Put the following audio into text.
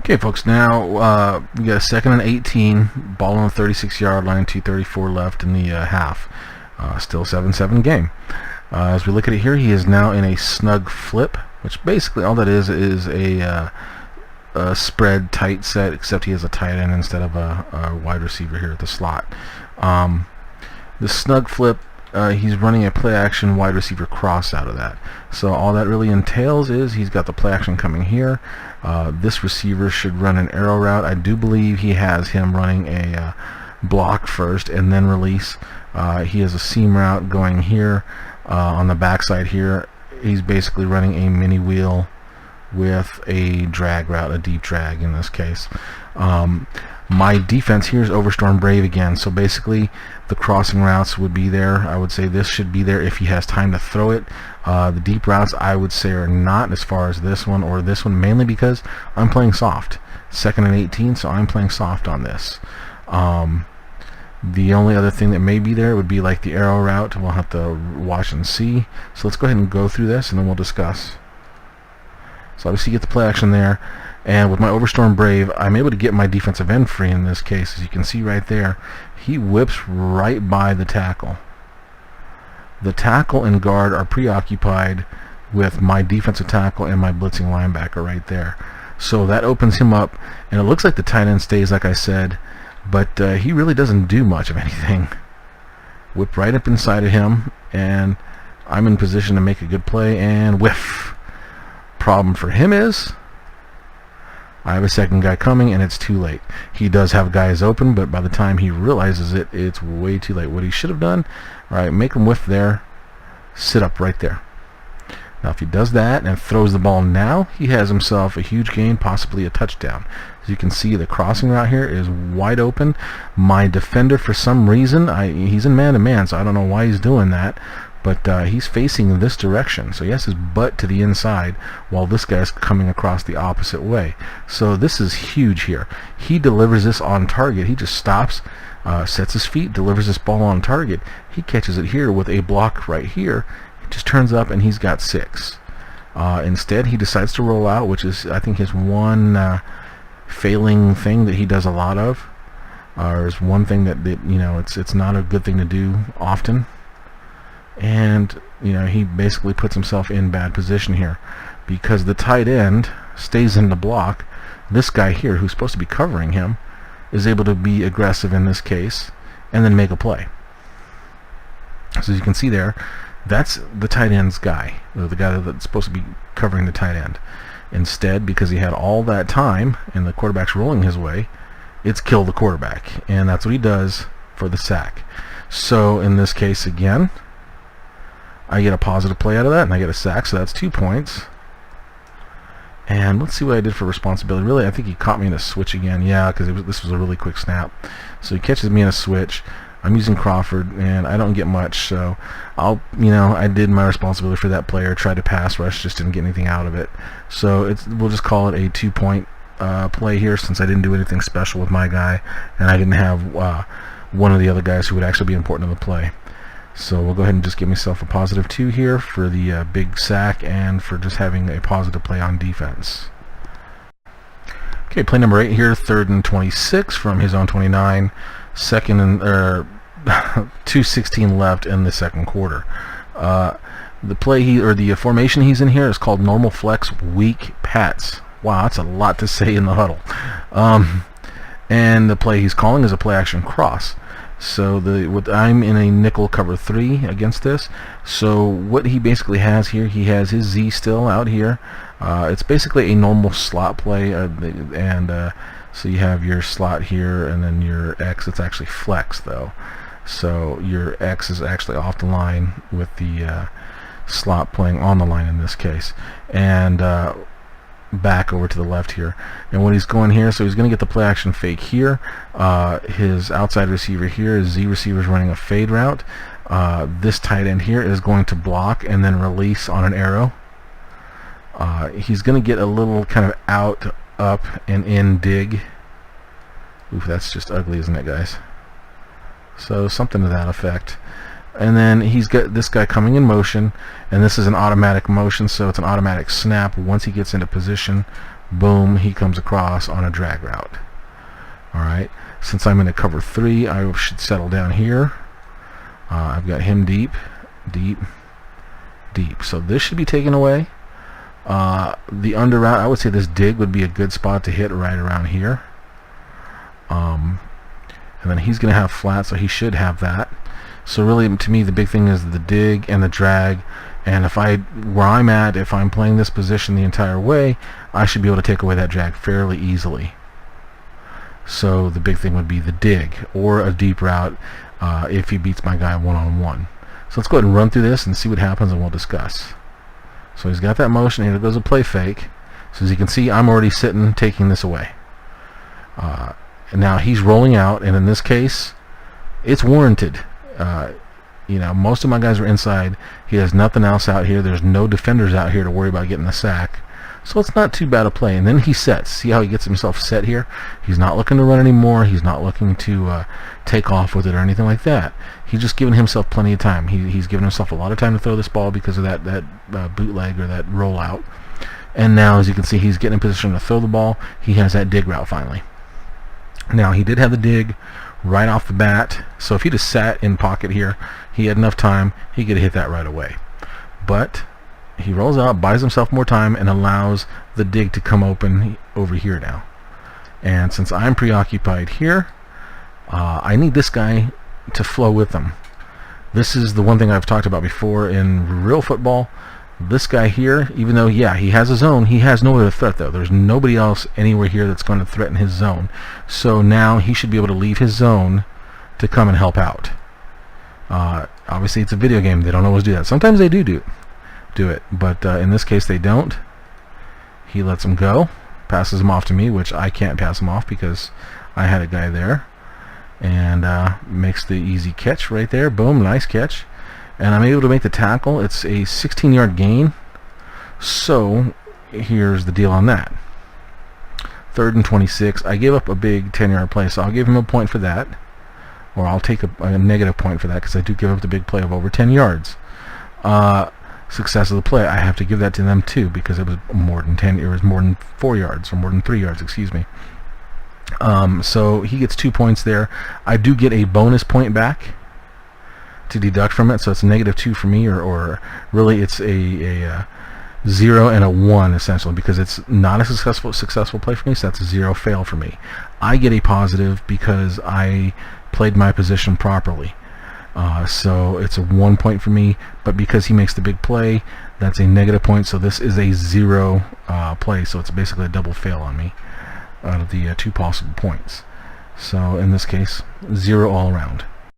Okay, folks, now we got a 2nd and 18, ball on the 36-yard line, 2:34 left in the half. Still 7-7 game. As we look at it here, he is now in a snug flip, which basically all that is a spread tight set, except he has a tight end instead of a wide receiver here at the slot. The snug flip, he's running a play action wide receiver cross out of that. So all that really entails is he's got the play action coming here. This receiver should run an arrow route. I do believe he has him running a block first and then release. He has a seam route going here on the backside here. He's basically running a mini wheel with a drag route, a deep drag in this case. My defense here is Overstorm Brave again, so basically the crossing routes would be there. I would say this should be there if he has time to throw it. The deep routes I would say are not, as far as this one or this one, mainly because I'm playing soft. 2nd and 18, so I'm playing soft on this. The only other thing that may be there would be like the arrow route. We'll have to watch and see. So let's go ahead and go through this and then we'll discuss. So obviously you get the play action there, and with my Overstorm Brave I'm able to get my defensive end free in this case. As you can see right there, he whips right by the tackle. The tackle and guard are preoccupied with my defensive tackle and my blitzing linebacker right there. So that opens him up, and it looks like the tight end stays, like I said, but he really doesn't do much of anything. Whip right up inside of him, and I'm in position to make a good play, and whiff. Problem for him is I have a second guy coming and it's too late. He does have guys open, but by the time he realizes it, it's way too late. What he should have done, alright, make him whiff there, sit up right there. Now if he does that and throws the ball now, he has himself a huge gain, possibly a touchdown. As you can see, the crossing route here is wide open. My defender, for some reason, he's in man-to-man, so I don't know why he's doing that, but he's facing this direction, so he has his butt to the inside while this guy's coming across the opposite way. So this is huge here. He delivers this on target. He just stops, sets his feet, delivers this ball on target. He catches it here with a block right here. He just turns up and he's got 6. Instead, he decides to roll out, which is, I think, his one failing thing that he does a lot of. Is one thing that you know, it's not a good thing to do often. And you know, he basically puts himself in bad position here because the tight end stays in the block. This guy here, who's supposed to be covering him, is able to be aggressive in this case and then make a play. So as you can see there, that's the tight end's guy, the guy that's supposed to be covering the tight end. Instead, because he had all that time and the quarterback's rolling his way, it's kill the quarterback, and that's what he does for the sack. So in this case again, I get a positive play out of that, and I get a sack, so that's 2 points. And let's see what I did for responsibility. Really, I think he caught me in a switch again. Yeah, because this was a really quick snap. So he catches me in a switch. I'm using Crawford, and I don't get much, so I did my responsibility for that player. Tried to pass rush, just didn't get anything out of it. So we'll just call it a 2-point play here, since I didn't do anything special with my guy, and I didn't have one of the other guys who would actually be important in the play. So we'll go ahead and just give myself a positive 2 here for the big sack and for just having a positive play on defense. Okay, play number 8 here, 3rd and 26 from his own 29, 2nd and 2:16 left in the second quarter. The play the formation he's in here is called normal flex weak Pats. Wow, that's a lot to say in the huddle. And the play he's calling is a play action cross. So I'm in a nickel cover 3 against this. So what he basically has here, he has his Z still out here. It's basically a normal slot play, so you have your slot here and then your X. It's actually flex though, so your X is actually off the line with the slot playing on the line in this case, and back over to the left here. And what he's going here, so he's going to get the play action fake here. His outside receiver here, his Z receiver, is running a fade route. This tight end here is going to block and then release on an arrow. He's going to get a little kind of out, up, and in dig. Oof, that's just ugly, isn't it, guys? So something to that effect. And then he's got this guy coming in motion, and this is an automatic motion, so it's an automatic snap once he gets into position boom, he comes across on a drag route. Alright, since I'm in a cover 3, I should settle down here. I've got him deep, deep, deep. So this should be taken away. The under route, I would say this dig would be a good spot to hit right around here. And then he's going to have flat, so he should have that. So really, to me, the big thing is the dig and the drag. And where I'm at, if I'm playing this position the entire way, I should be able to take away that drag fairly easily. So the big thing would be the dig or a deep route if he beats my guy one-on-one. So let's go ahead and run through this and see what happens, and we'll discuss. So he's got that motion, and it goes a play fake. So as you can see, I'm already sitting, taking this away. And now he's rolling out, and in this case, it's warranted. You know, most of my guys are inside. He has nothing else out here. There's no defenders out here to worry about getting the sack. So it's not too bad a play. And then he sets. See how he gets himself set here? He's not looking to run anymore. He's not looking to take off with it or anything like that. He's just giving himself plenty of time. He's given himself a lot of time to throw this ball because of that bootleg or that rollout. And now, as you can see, he's getting in position to throw the ball. He has that dig route finally. Now, he did have the dig right off the bat. So if he just sat in pocket here, he had enough time, he could hit that right away. But he rolls out, buys himself more time, and allows the dig to come open over here now. And since I'm preoccupied here, I need this guy to flow with them. This is the one thing I've talked about before in real football. This guy here, even though, yeah, he has a zone, he has no other threat, though. There's nobody else anywhere here that's going to threaten his zone. So now he should be able to leave his zone to come and help out. Obviously, it's a video game. They don't always do that. Sometimes they do it, but in this case, they don't. He lets him go, passes him off to me, which I can't pass him off because I had a guy there, and makes the easy catch right there. Boom, nice catch. And I'm able to make the tackle. It's a 16-yard gain. So here's the deal on that. 3rd and 26. I gave up a big 10-yard play, so I'll give him a point for that. Or I'll take a negative point for that because I do give up the big play of over 10 yards. Success of the play, I have to give that to them too because it was more than 10. It was more than 4 yards, or more than 3 yards, excuse me. So he gets 2 points there. I do get a bonus point back to deduct from it, so it's a -2 for me, or really it's a 0 and a 1 essentially, because it's not a successful play for me, so that's a 0 fail for me. I get a positive because I played my position properly, so it's a 1 point for me, but because he makes the big play, that's a negative point, so this is a 0 play, so it's basically a double fail on me out of the 2 possible points. So in this case, 0 all around.